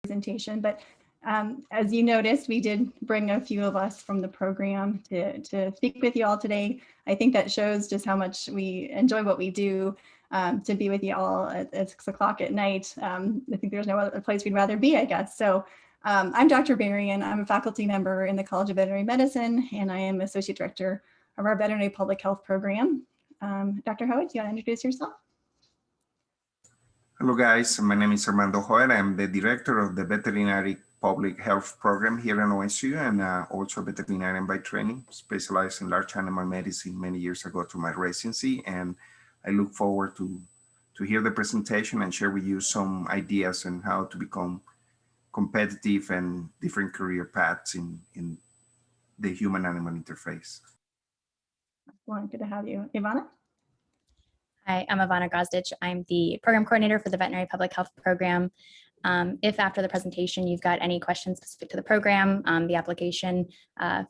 presentation, but as you noticed, we did bring a few of us from the program to speak with you all today. I think that shows just how much we enjoy what we do. To be with you all at 6 o'clock at night. I think there's no other place we'd rather be, I guess. So I'm Dr. Berry, and I'm a faculty member in the College of Veterinary Medicine, and I am Associate Director of our Veterinary Public Health Program. Dr. Howitt, do you want to introduce yourself? Hello guys, my name is Armando Howitt. I'm the Director of the Veterinary Public Health Program here in OSU, and also a veterinarian by training, specialized in large animal medicine many years ago to my residency. And I look forward to hear the presentation and share with you some ideas on how to become competitive and different career paths in the human-animal interface. Well, good to have you. Ivana? Hi, I'm Ivana Grozdich. I'm the program coordinator for the Veterinary Public Health Program. If after the presentation you've got any questions specific to the program, the application,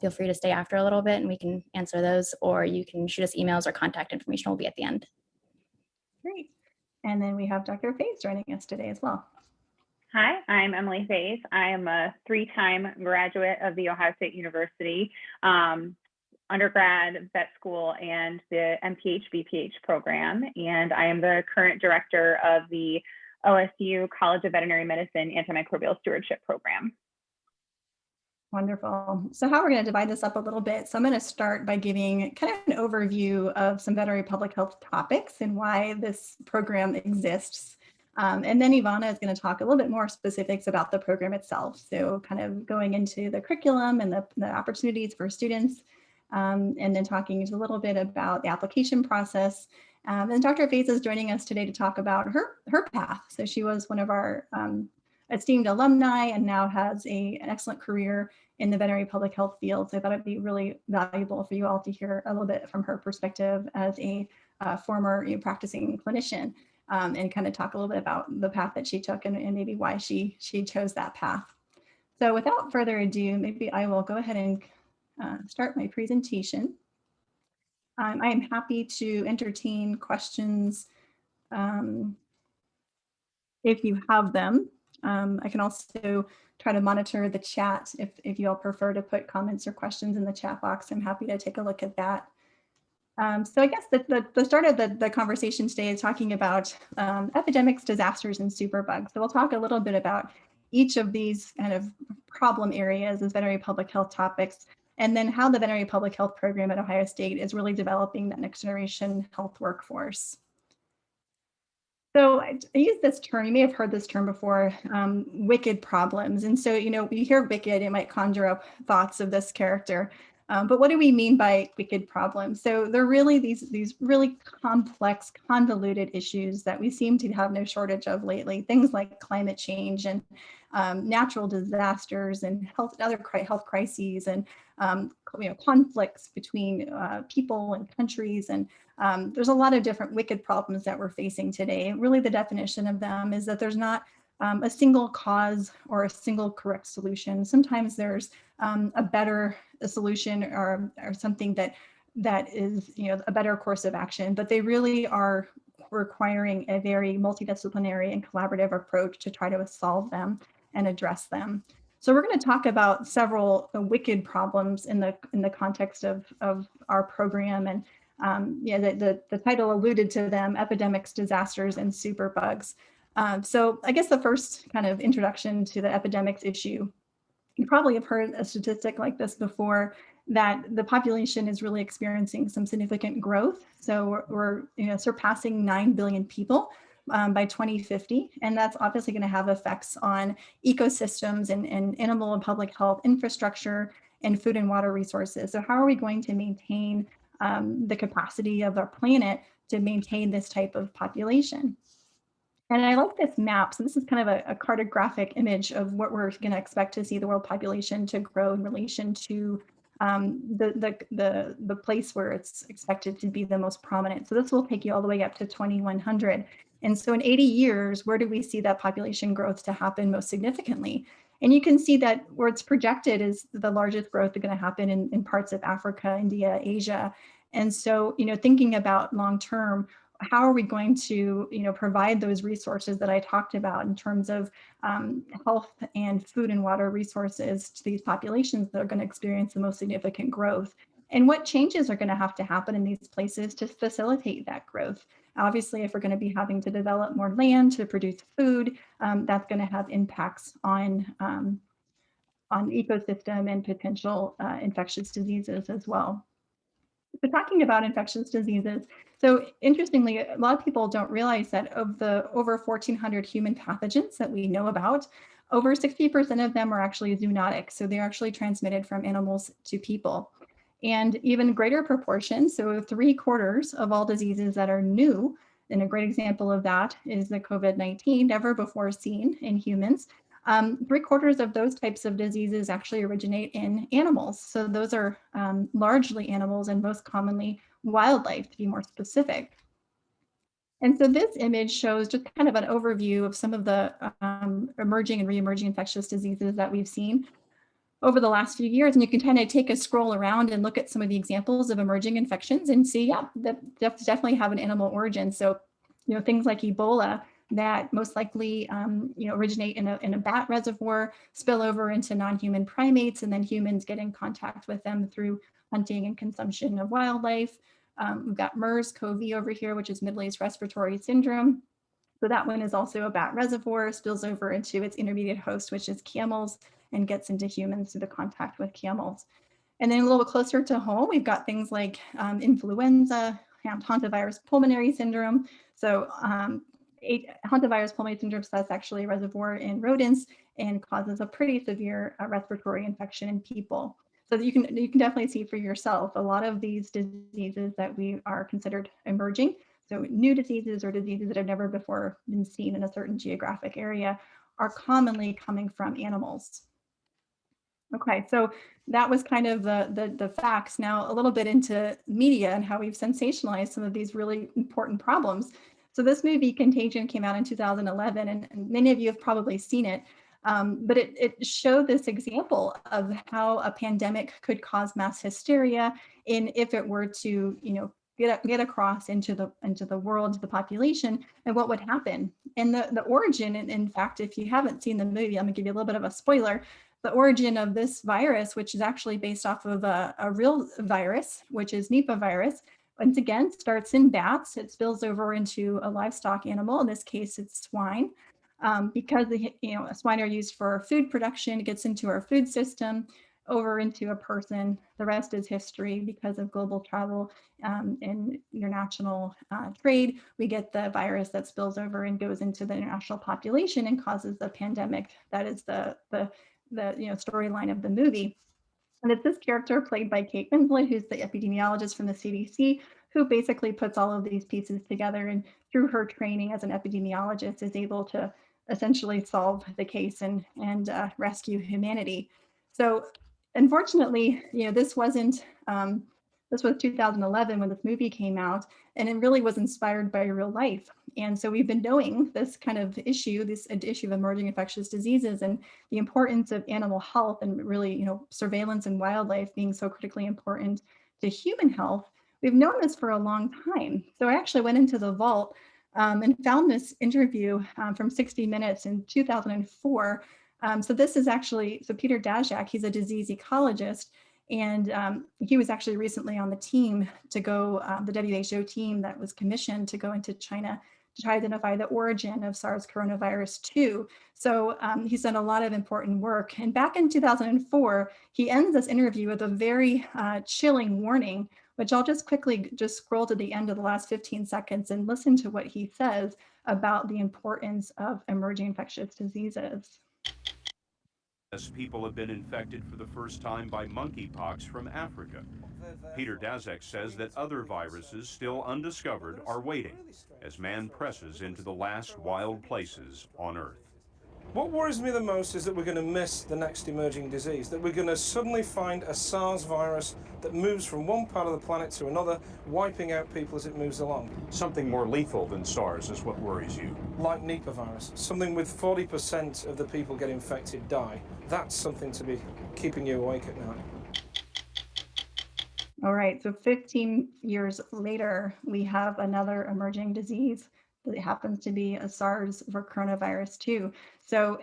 feel free to stay after a little bit and we can answer those, or you can shoot us emails or contact information will be at the end. Great. And then we have Dr. Faith joining us today as well. Hi, I'm Emily Faith. I am a three-time graduate of The Ohio State University, undergrad, vet school, and the MPH Vph program. And I am the current director of the OSU College of Veterinary Medicine Antimicrobial Stewardship Program. Wonderful. So how we're going to divide this up a little bit. So I'm going to start by giving kind of an overview of some veterinary public health topics and why this program exists. And then Ivana is going to talk a little bit more specifics about the program itself. So kind of going into the curriculum and the opportunities for students, and then talking a little bit about the application process. And Dr. Faith is joining us today to talk about her path. So she was one of our esteemed alumni and now has an excellent career in the veterinary public health field. So I thought it'd be really valuable for you all to hear a little bit from her perspective as a former practicing clinician, and kind of talk a little bit about the path that she took and maybe why she chose that path. So without further ado, maybe I will go ahead and start my presentation. I am happy to entertain questions if you have them. I can also try to monitor the chat if you all prefer to put comments or questions in the chat box. I'm happy to take a look at that. So I guess the start of the conversation today is talking about epidemics, disasters, and superbugs. So we'll talk a little bit about each of these kind of problem areas as veterinary public health topics, and then how the veterinary public health program at Ohio State is really developing that next generation health workforce. So I use this term, you may have heard this term before, wicked problems. And so, when you hear wicked, it might conjure up thoughts of this character. But what do we mean by wicked problems? So they're really these really complex, convoluted issues that we seem to have no shortage of lately. Things like climate change and natural disasters and other health crises and conflicts between people and countries. And there's a lot of different wicked problems that we're facing today. Really, the definition of them is that there's not a single cause or a single correct solution. Sometimes there's a better solution or something that is a better course of action, but they really are requiring a very multidisciplinary and collaborative approach to try to solve them and address them. So we're going to talk about several wicked problems in the context of our program, and the title alluded to them: epidemics, disasters, and superbugs. So I guess the first kind of introduction to the epidemics issue, you probably have heard a statistic like this before, that the population is really experiencing some significant growth. So we're surpassing 9 billion people by 2050, and that's obviously going to have effects on ecosystems and animal and public health infrastructure and food and water resources. So how are we going to maintain the capacity of our planet to maintain this type of population? And I like this map. So this is kind of a cartographic image of what we're going to expect to see the world population to grow in relation to the place where it's expected to be the most prominent. So this will take you all the way up to 2100. And so in 80 years, where do we see that population growth to happen most significantly? And you can see that where it's projected is the largest growth is going to happen in parts of Africa, India, Asia. And so, thinking about long term, how are we going to, provide those resources that I talked about in terms of health and food and water resources to these populations that are going to experience the most significant growth? And what changes are going to have to happen in these places to facilitate that growth? Obviously, if we're going to be having to develop more land to produce food, that's going to have impacts on ecosystem and potential infectious diseases as well. So talking about infectious diseases, so interestingly, a lot of people don't realize that of the over 1,400 human pathogens that we know about, over 60% of them are actually zoonotic. So they're actually transmitted from animals to people. And even greater proportion, so 3/4 of all diseases that are new, and a great example of that is the COVID-19, never before seen in humans. 3/4 of those types of diseases actually originate in animals. So those are largely animals and most commonly wildlife, to be more specific. And so this image shows just kind of an overview of some of the emerging and re-emerging infectious diseases that we've seen over the last few years. And you can kind of take a scroll around and look at some of the examples of emerging infections and see, yeah, that definitely have an animal origin. So, things like Ebola that most likely, originate in a bat reservoir, spill over into non-human primates, and then humans get in contact with them through hunting and consumption of wildlife. We've got MERS-CoV over here, which is Middle East Respiratory Syndrome. So that one is also a bat reservoir, spills over into its intermediate host, which is camels, and gets into humans through the contact with camels. And then a little bit closer to home, we've got things like influenza, hantavirus pulmonary syndrome. So hantavirus pulmonary syndrome, so that's actually a reservoir in rodents and causes a pretty severe respiratory infection in people. So you can definitely see for yourself a lot of these diseases that we are considered emerging. So new diseases or diseases that have never before been seen in a certain geographic area are commonly coming from animals. Okay, so that was kind of the facts. Now a little bit into media and how we've sensationalized some of these really important problems. So this movie Contagion came out in 2011, and many of you have probably seen it. But it showed this example of how a pandemic could cause mass hysteria if it were to, get across into the world, to the population, and what would happen. And the origin, and in fact, if you haven't seen the movie, I'm gonna give you a little bit of a spoiler. The origin of this virus, which is actually based off of a real virus, which is Nippa virus, once again, starts in bats. It spills over into a livestock animal. In this case, it's swine. Because swine are used for food production, it gets into our food system, over into a person. The rest is history. Because of global travel and international trade, we get the virus that spills over and goes into the international population and causes the pandemic. That is the storyline of the movie. And it's this character played by Kate Winslet, who's the epidemiologist from the CDC, who basically puts all of these pieces together, and through her training as an epidemiologist is able to essentially solve the case and rescue humanity. So unfortunately, this wasn't, this was 2011 when this movie came out, and it really was inspired by real life. And so we've been knowing this kind of issue, this issue of emerging infectious diseases and the importance of animal health, and really, surveillance in wildlife being so critically important to human health. We've known this for a long time. So I actually went into the vault and found this interview from 60 Minutes in 2004. So this is actually, so Peter Daszak, he's a disease ecologist, and he was actually recently on the team to go, the WHO team that was commissioned to go into China to try to identify the origin of SARS coronavirus 2. So he's done a lot of important work. And back in 2004, he ends this interview with a very chilling warning, which I'll just quickly scroll to the end of the last 15 seconds and listen to what he says about the importance of emerging infectious diseases. As people have been infected for the first time by monkeypox from Africa. Peter Daszak says that other viruses still undiscovered are waiting as man presses into the last wild places on Earth. What worries me the most is that we're going to miss the next emerging disease, that we're going to suddenly find a SARS virus that moves from one part of the planet to another, wiping out people as it moves along. Something more lethal than SARS is what worries you. Like Nippa virus, something with 40% of the people get infected die. That's something to be keeping you awake at night. All right, so 15 years later, we have another emerging disease that happens to be a SARS or coronavirus too. So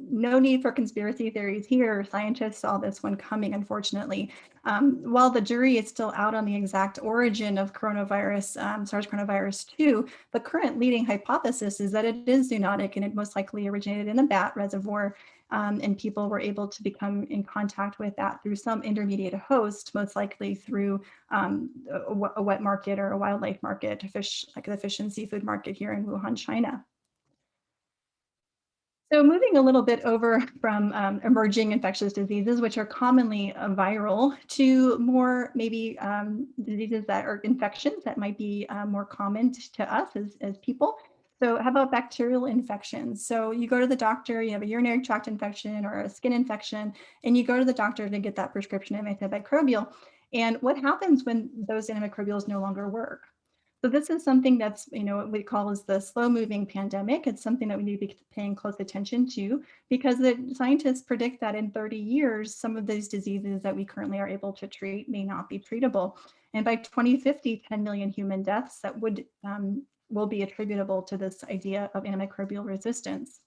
no need for conspiracy theories here. Scientists saw this one coming, unfortunately. While the jury is still out on the exact origin of coronavirus, SARS coronavirus 2, the current leading hypothesis is that it is zoonotic and it most likely originated in a bat reservoir. And people were able to become in contact with that through some intermediate host, most likely through a wet market or a wildlife market, fish, like the fish and seafood market here in Wuhan, China. So moving a little bit over from emerging infectious diseases, which are commonly viral, to more maybe diseases that are infections that might be more common to us as people. So how about bacterial infections? So you go to the doctor, you have a urinary tract infection or a skin infection, and you go to the doctor to get that prescription of antimicrobial. And what happens when those antimicrobials no longer work? So this is something that's, what we call is the slow moving pandemic. It's something that we need to be paying close attention to because the scientists predict that in 30 years, some of these diseases that we currently are able to treat may not be treatable. And by 2050, 10 million human deaths that will be attributable to this idea of antimicrobial resistance.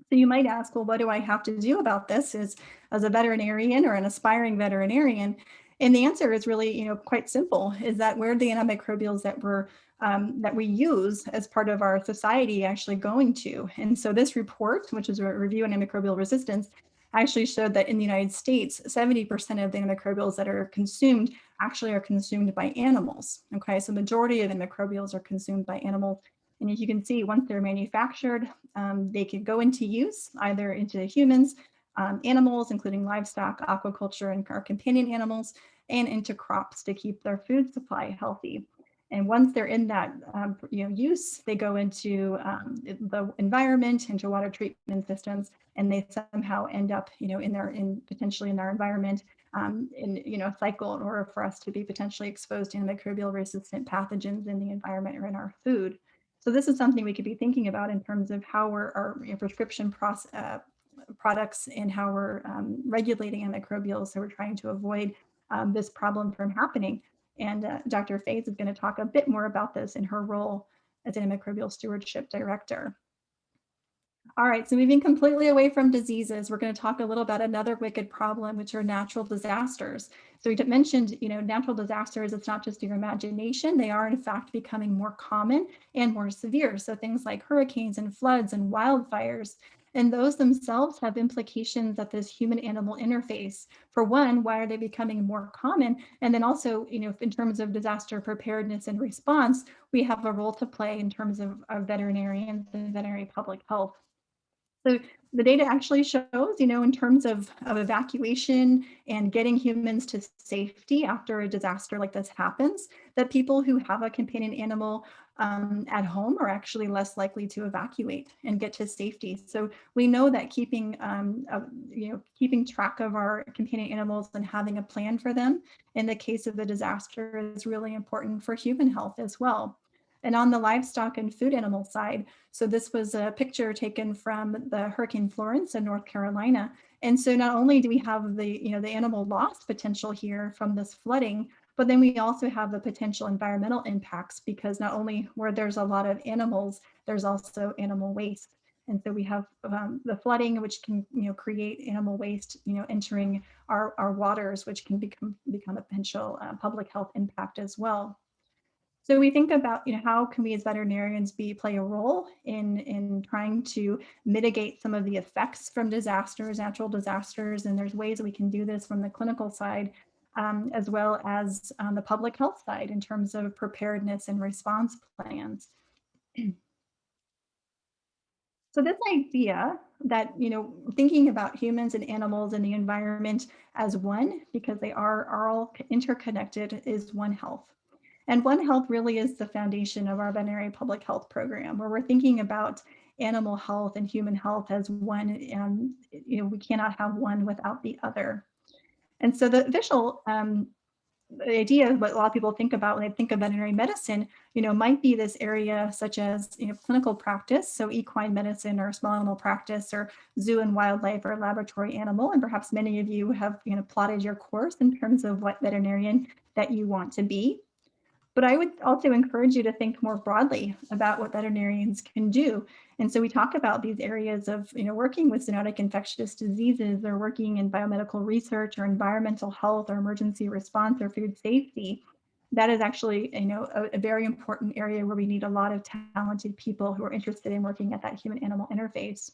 So you might ask, well, what do I have to do about this as a veterinarian or an aspiring veterinarian? And the answer is really, quite simple, is that where the antimicrobials that we use as part of our society actually going to? And so this report, which is a review on antimicrobial resistance, actually showed that in the United States, 70% of the antimicrobials that are consumed actually are consumed by animals. Okay, so majority of antimicrobials are consumed by animals. And as you can see, once they're manufactured, they can go into use either into humans, animals, including livestock, aquaculture, and our companion animals, and into crops to keep their food supply healthy. And once they're in that use, they go into the environment, into water treatment systems, and they somehow end up potentially in our environment in a cycle in order for us to be potentially exposed to antimicrobial resistant pathogens in the environment or in our food. So this is something we could be thinking about in terms of how our prescription products and how we're regulating antimicrobials. So we're trying to avoid this problem from happening. And Dr. Faith is going to talk a bit more about this in her role as antimicrobial stewardship director. All right, so moving completely away from diseases, we're going to talk a little about another wicked problem, which are natural disasters. So we mentioned, natural disasters, it's not just your imagination, they are in fact becoming more common and more severe. So things like hurricanes and floods and wildfires, and those themselves have implications at this human-animal interface. For one, why are they becoming more common? And then also, in terms of disaster preparedness and response, we have a role to play in terms of veterinarians and veterinary public health. So the data actually shows, in terms of evacuation and getting humans to safety after a disaster like this happens, that people who have a companion animal at home are actually less likely to evacuate and get to safety. So we know that keeping track of our companion animals and having a plan for them in the case of a disaster is really important for human health as well. And on the livestock and food animal side, so this was a picture taken from the Hurricane Florence in North Carolina. And so not only do we have the animal loss potential here from this flooding, but then we also have the potential environmental impacts because not only where there's a lot of animals, there's also animal waste. And so we have the flooding, which can create animal waste entering our waters, which can become a potential public health impact as well. So we think about, how can we as veterinarians play a role in trying to mitigate some of the effects from disasters, natural disasters, and there's ways that we can do this from the clinical side, as well as on the public health side in terms of preparedness and response plans. So this idea that, thinking about humans and animals and the environment as one, because they are all interconnected, is One Health. And One Health really is the foundation of our veterinary public health program, where we're thinking about animal health and human health as one, and we cannot have one without the other. And so the official the idea of what a lot of people think about when they think of veterinary medicine, might be this area such as, clinical practice, so equine medicine or small animal practice or zoo and wildlife or laboratory animal. And perhaps many of you have, plotted your course in terms of what veterinarian that you want to be. But I would also encourage you to think more broadly about what veterinarians can do. And so we talk about these areas of, working with zoonotic infectious diseases or working in biomedical research or environmental health or emergency response or food safety. That is actually, a very important area where we need a lot of talented people who are interested in working at that human-animal interface.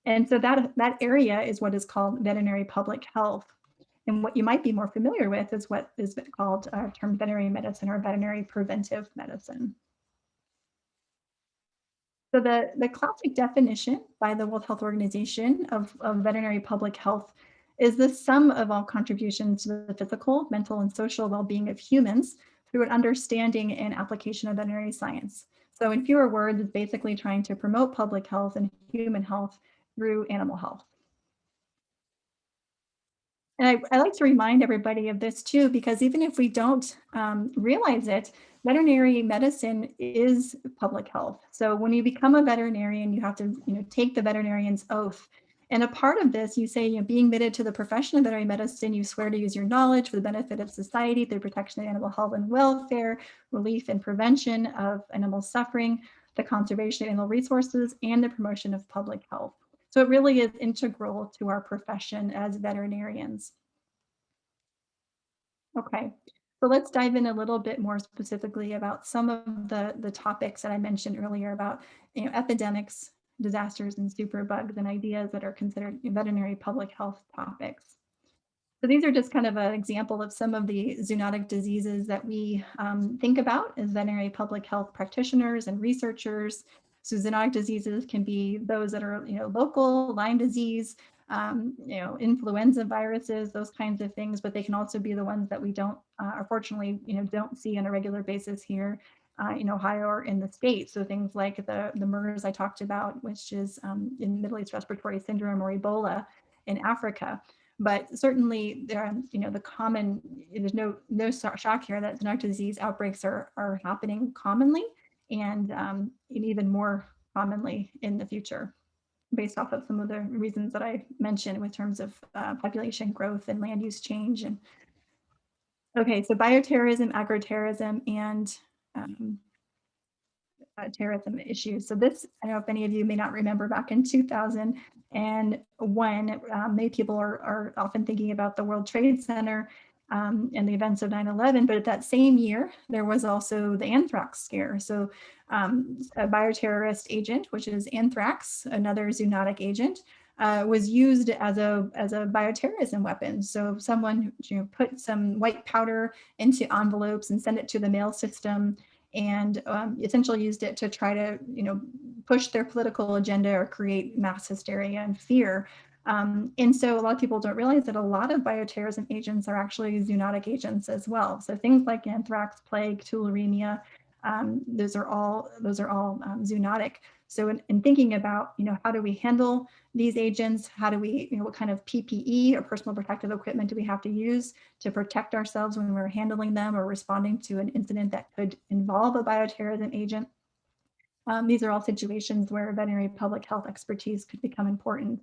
And so that area is what is called veterinary public health. And what you might be more familiar with is what is called termed veterinary medicine or veterinary preventive medicine. So the classic definition by the World Health Organization of veterinary public health is the sum of all contributions to the physical, mental, and social well-being of humans through an understanding and application of veterinary science. So in fewer words, it's basically trying to promote public health and human health through animal health. And I like to remind everybody of this too, because even if we don't realize it, veterinary medicine is public health. So when you become a veterinarian, you have to take the veterinarian's oath. And a part of this, you say, being admitted to the profession of veterinary medicine, you swear to use your knowledge for the benefit of society through protection of animal health and welfare, relief and prevention of animal suffering, the conservation of animal resources, and the promotion of public health. So it really is integral to our profession as veterinarians. Okay, so let's dive in a little bit more specifically about some of the topics that I mentioned earlier about epidemics, disasters, and superbugs, and ideas that are considered veterinary public health topics. So these are just kind of an example of some of the zoonotic diseases that we think about as veterinary public health practitioners and researchers. So zoonotic diseases can be those that are local, Lyme disease, influenza viruses, those kinds of things, but they can also be the ones that we don't, unfortunately, don't see on a regular basis here in Ohio or in the States. So things like the MERS I talked about, which is in Middle East Respiratory Syndrome or Ebola in Africa. But certainly, there, the common, there's no shock here that zoonotic disease outbreaks are happening commonly and even more commonly in the future, based off of some of the reasons that I mentioned with terms of population growth and land use change. And okay, so bioterrorism, agroterrorism, and terrorism issues. So this, I don't know if any of you may not remember, back in 2001, many people are often thinking about the World Trade Center and the events of 9/11, but at that same year, there was also the anthrax scare. So a bioterrorist agent, which is anthrax, another zoonotic agent, was used as a bioterrorism weapon. So someone put some white powder into envelopes and sent it to the mail system, and essentially used it to try to push their political agenda or create mass hysteria and fear. And so a lot of people don't realize that a lot of bioterrorism agents are actually zoonotic agents as well. So things like anthrax, plague, tularemia, those are all zoonotic. So in thinking about, how do we handle these agents? How do we, what kind of PPE or personal protective equipment do we have to use to protect ourselves when we're handling them or responding to an incident that could involve a bioterrorism agent? These are all situations where veterinary public health expertise could become important.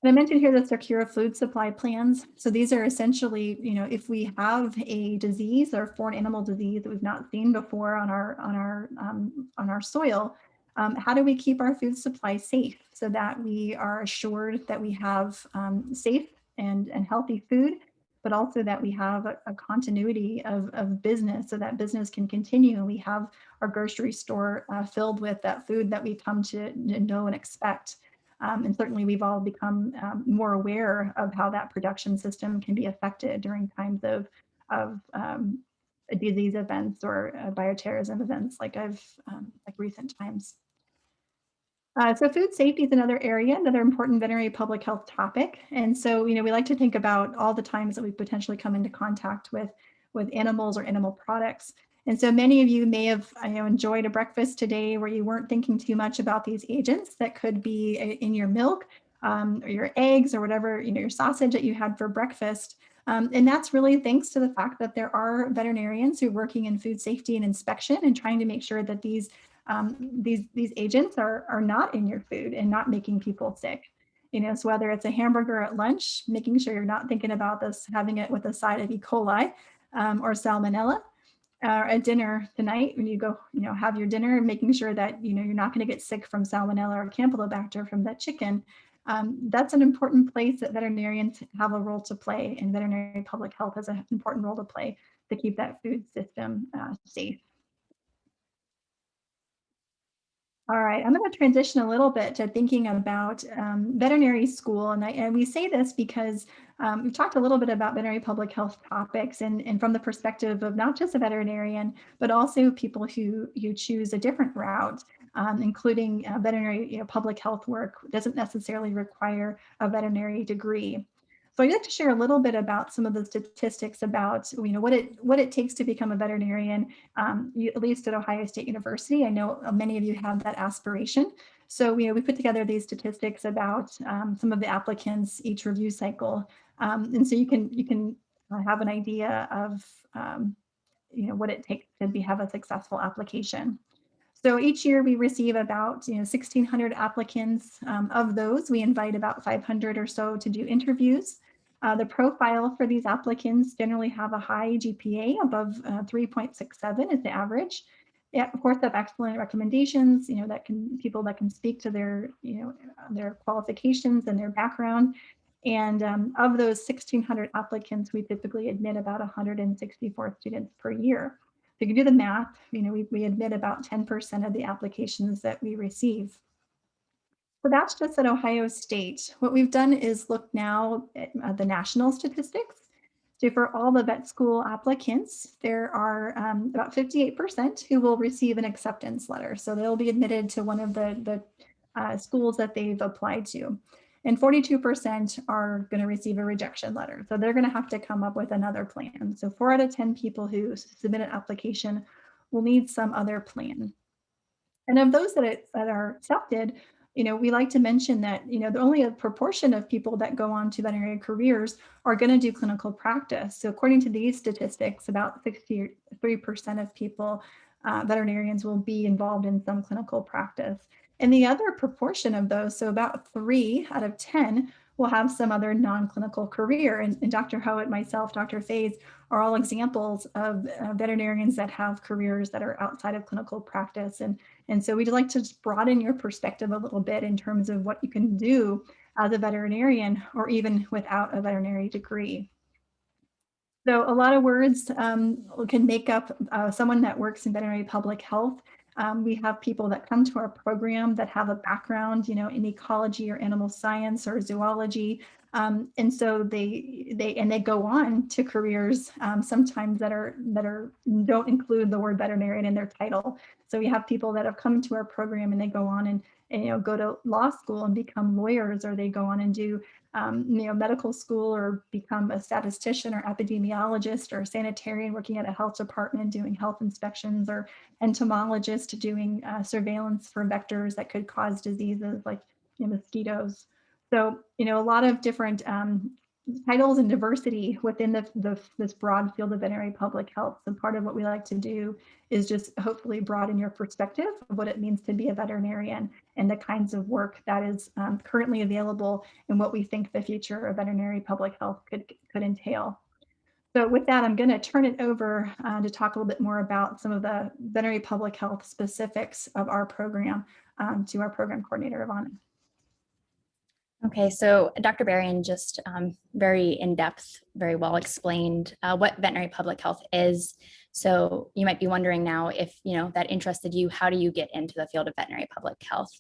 And I mentioned here the secure food supply plans. So these are essentially, if we have a disease or foreign animal disease that we've not seen before on our soil, how do we keep our food supply safe so that we are assured that we have safe and healthy food, but also that we have a continuity of business so that business can continue and we have our grocery store filled with that food that we've come to know and expect. And certainly we've all become more aware of how that production system can be affected during times of disease events or bioterrorism events like recent times. So food safety is another area, another important veterinary public health topic. And so, we like to think about all the times that we potentially come into contact with animals or animal products. And so many of you may have enjoyed a breakfast today where you weren't thinking too much about these agents that could be in your milk or your eggs or whatever, your sausage that you had for breakfast. And that's really thanks to the fact that there are veterinarians who are working in food safety and inspection and trying to make sure that these agents are not in your food and not making people sick. You know, so whether it's a hamburger at lunch, making sure you're not thinking about this, having it with a side of E. coli or salmonella, at dinner tonight when you go, have your dinner, and making sure that, you're not going to get sick from salmonella or campylobacter from that chicken. That's an important place that veterinarians have a role to play, and veterinary public health has an important role to play to keep that food system safe. All right, I'm going to transition a little bit to thinking about veterinary school. And we say this because we've talked a little bit about veterinary public health topics and from the perspective of not just a veterinarian, but also people who choose a different route, including veterinary public health work doesn't necessarily require a veterinary degree. So I'd like to share a little bit about some of the statistics about what it takes to become a veterinarian, at least at Ohio State University. I know many of you have that aspiration. So we put together these statistics about some of the applicants each review cycle, and so you can have an idea of what it takes to have a successful application. So each year we receive about 1,600 applicants. Of those, we invite about 500 or so to do interviews. The profile for these applicants generally have a high GPA above 3.67 is the average. Yeah, of course, have excellent recommendations. People that can speak to their their qualifications and their background. And of those 1,600 applicants, we typically admit about 164 students per year. If you can do the math, we admit about 10% of the applications that we receive. So that's just at Ohio State. What we've done is look now at the national statistics. So for all the vet school applicants, there are about 58% who will receive an acceptance letter. So they'll be admitted to one of the schools that they've applied to. And 42% are going to receive a rejection letter. So they're going to have to come up with another plan. So 4 out of 10 people who submit an application will need some other plan. And of those that are accepted, we like to mention that, only a proportion of people that go on to veterinary careers are going to do clinical practice. So according to these statistics, about 63% of people, veterinarians, will be involved in some clinical practice. And the other proportion of those, so about 3 out of 10, will have some other non-clinical career. And Dr. Howitt, myself, Dr. Fays are all examples of veterinarians that have careers that are outside of clinical practice. And so we'd like to just broaden your perspective a little bit in terms of what you can do as a veterinarian or even without a veterinary degree. So a lot of words can make up someone that works in veterinary public health. We have people that come to our program that have a background, in ecology or animal science or zoology. And so they go on to careers sometimes that don't include the word veterinarian in their title. So we have people that have come to our program and they go on and go to law school and become lawyers, or they go on and do medical school or become a statistician or epidemiologist or sanitarian working at a health department doing health inspections, or entomologist doing surveillance for vectors that could cause diseases like mosquitoes. So, a lot of different titles and diversity within this broad field of veterinary public health. So part of what we like to do is just hopefully broaden your perspective of what it means to be a veterinarian and the kinds of work that is currently available and what we think the future of veterinary public health could entail. So with that, I'm going to turn it over to talk a little bit more about some of the veterinary public health specifics of our program to our program coordinator, Ivana. Okay, so Dr. Berrien just very in-depth, very well explained what veterinary public health is. So you might be wondering now, if that interested you, how do you get into the field of veterinary public health?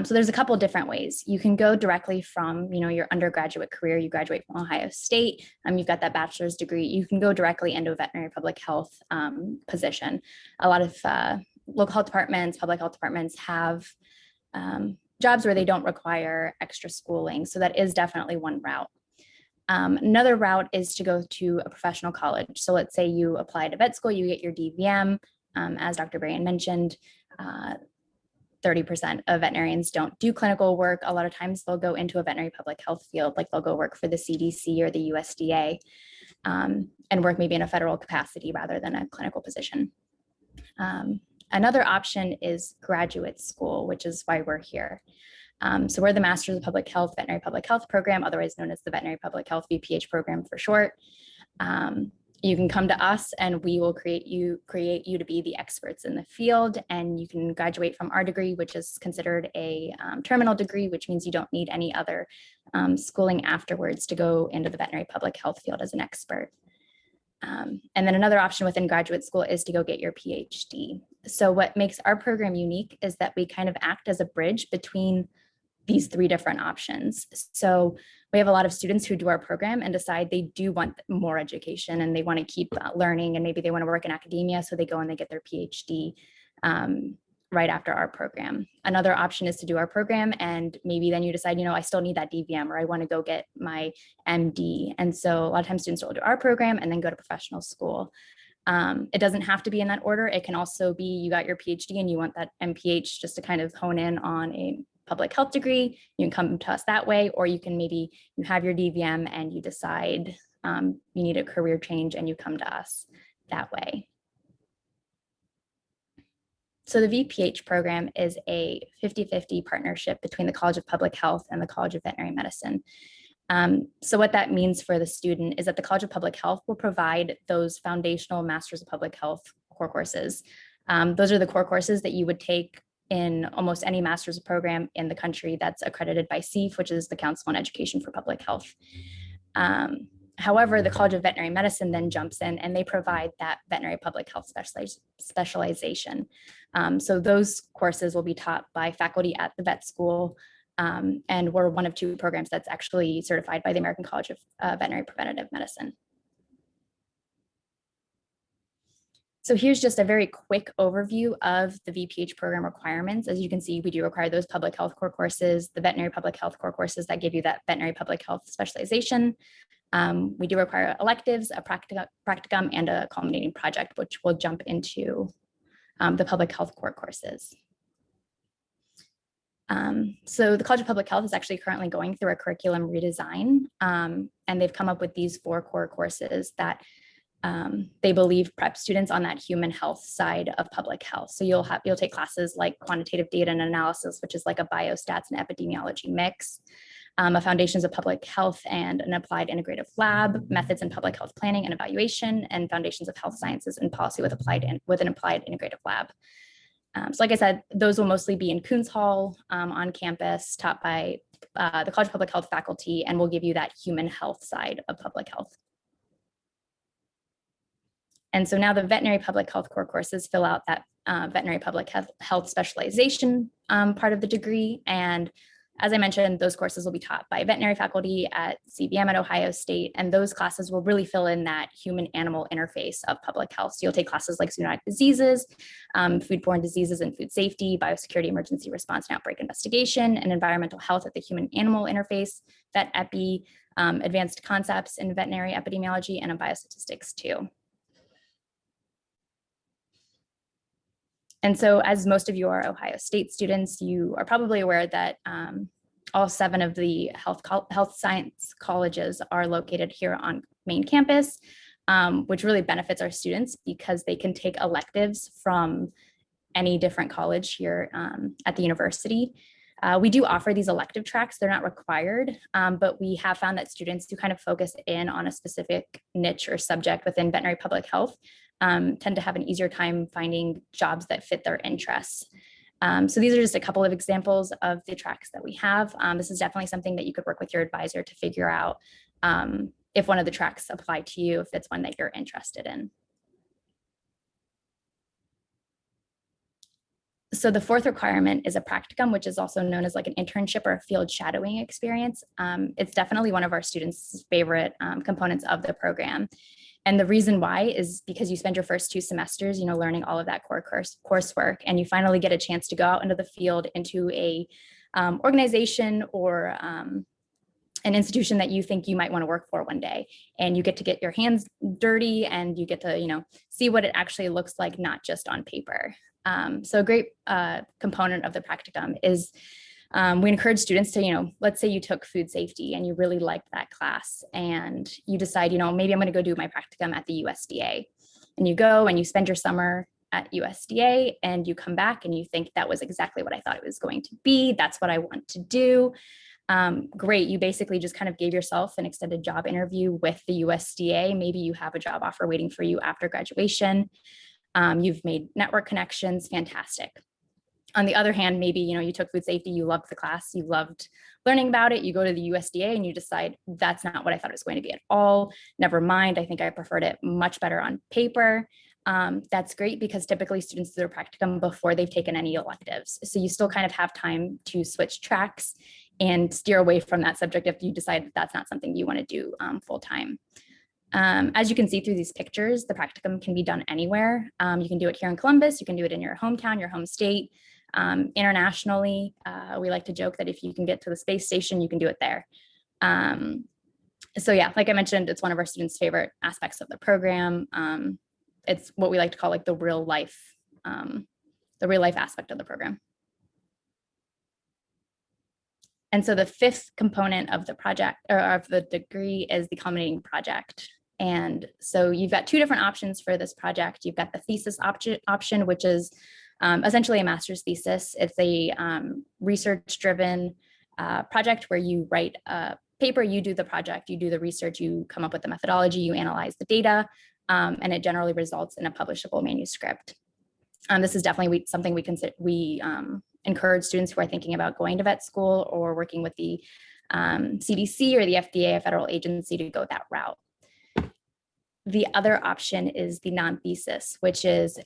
So there's a couple of different ways. You can go directly from your undergraduate career. You graduate from Ohio State, you've got that bachelor's degree. You can go directly into a veterinary public health position. A lot of local health departments, public health departments have jobs where they don't require extra schooling. So that is definitely one route. Another route is to go to a professional college. So let's say you apply to vet school, you get your DVM, as Dr. Berrien mentioned. 30% of veterinarians don't do clinical work. A lot of times they'll go into a veterinary public health field, like they'll go work for the CDC or the USDA, and work maybe in a federal capacity rather than a clinical position. Another option is graduate school, which is why we're here. So we're the Masters of Public Health Veterinary Public Health Program, otherwise known as the Veterinary Public Health Vph Program for short. You can come to us and we will create you to be the experts in the field, and you can graduate from our degree, which is considered a terminal degree, which means you don't need any other schooling afterwards to go into the veterinary public health field as an expert. And then another option within graduate school is to go get your PhD. So what makes our program unique is that we kind of act as a bridge between these three different options. So we have a lot of students who do our program and decide they do want more education and they want to keep learning, and maybe they want to work in academia, so they go and they get their PhD right after our program. Another option is to do our program and maybe then you decide, I still need that DVM, or I want to go get my MD. And so a lot of times students will do our program and then go to professional school. It doesn't have to be in that order. It can also be you got your PhD and you want that MPH just to kind of hone in on a public health degree. You can come to us that way, or you can maybe you have your DVM and you decide you need a career change and you come to us that way. So the VPH program is a 50-50 partnership between the College of Public Health and the College of Veterinary Medicine. So what that means for the student is that the College of Public Health will provide those foundational Masters of Public Health core courses. Those are the core courses that you would take in almost any master's program in the country that's accredited by CEF, which is the Council on Education for Public Health. However, the College of Veterinary Medicine then jumps in and they provide that veterinary public health specialization. So those courses will be taught by faculty at the vet school, and we're one of two programs that's actually certified by the American College of Veterinary Preventive Medicine. So here's just a very quick overview of the Vph program requirements. As you can see, we do require those public health core courses, the veterinary public health core courses that give you that veterinary public health specialization. We do require electives, a practicum, and a culminating project, which will jump into the public health core courses. So the College of Public Health is actually currently going through a curriculum redesign, and they've come up with these 4 core courses that they believe prep students on that human health side of public health. So you'll take classes like quantitative data and analysis, which is like a biostats and epidemiology mix, a foundations of public health and an applied integrative lab, methods in public health planning and evaluation, and foundations of health sciences and policy with an applied integrative lab. So like I said, those will mostly be in Coons Hall on campus, taught by the College of Public Health faculty, and will give you that human health side of public health. And so now the veterinary public health core courses fill out that veterinary public health specialization part of the degree. And as I mentioned, those courses will be taught by veterinary faculty at CVM at Ohio State, and those classes will really fill in that human-animal interface of public health. So you'll take classes like zoonotic diseases, foodborne diseases and food safety, biosecurity, emergency response and outbreak investigation, and environmental health at the human-animal interface, vet epi, advanced concepts in veterinary epidemiology, and in biostatistics too. And so as most of you are Ohio State students, you are probably aware that all 7 of the health science colleges are located here on main campus, which really benefits our students because they can take electives from any different college here at the university. We do offer these elective tracks. They're not required, but we have found that students who kind of focus in on a specific niche or subject within veterinary public health tend to have an easier time finding jobs that fit their interests. So these are just a couple of examples of the tracks that we have. This is definitely something that you could work with your advisor to figure out if one of the tracks apply to you, if it's one that you're interested in. So the 4th requirement is a practicum, which is also known as like an internship or a field shadowing experience. It's definitely one of our students' favorite components of the program. And the reason why is because you spend your first 2 semesters, learning all of that core coursework, and you finally get a chance to go out into the field into a organization or an institution that you think you might want to work for one day. And you get to get your hands dirty and you get to, see what it actually looks like, not just on paper. So a great component of the practicum is we encourage students to, let's say you took food safety and you really liked that class and you decide, maybe I'm going to go do my practicum at the USDA. And you go and you spend your summer at USDA and you come back and you think that was exactly what I thought it was going to be. That's what I want to do. Great. You basically just kind of gave yourself an extended job interview with the USDA. Maybe you have a job offer waiting for you after graduation. You've made network connections. Fantastic. On the other hand, maybe, you took food safety, you loved the class, you loved learning about it, you go to the USDA and you decide that's not what I thought it was going to be at all. Never mind, I think I preferred it much better on paper. That's great because typically students do their practicum before they've taken any electives. So you still kind of have time to switch tracks and steer away from that subject if you decide that that's not something you want to do full time. As you can see through these pictures, the practicum can be done anywhere. You can do it here in Columbus, you can do it in your hometown, your home state. Internationally, we like to joke that if you can get to the space station, you can do it there. So yeah, like I mentioned, it's one of our students' favorite aspects of the program. It's what we like to call like the real life aspect of the program. And so the fifth component of the project or of the degree is the culminating project. And so you've got two different options for this project. You've got the thesis option, which is essentially a master's thesis. It's a research-driven project where you write a paper, you do the project, you do the research, you come up with the methodology, you analyze the data, and it generally results in a publishable manuscript. This is definitely something we encourage students who are thinking about going to vet school or working with the CDC or the FDA, a federal agency, to go that route. The other option is the non-thesis, which is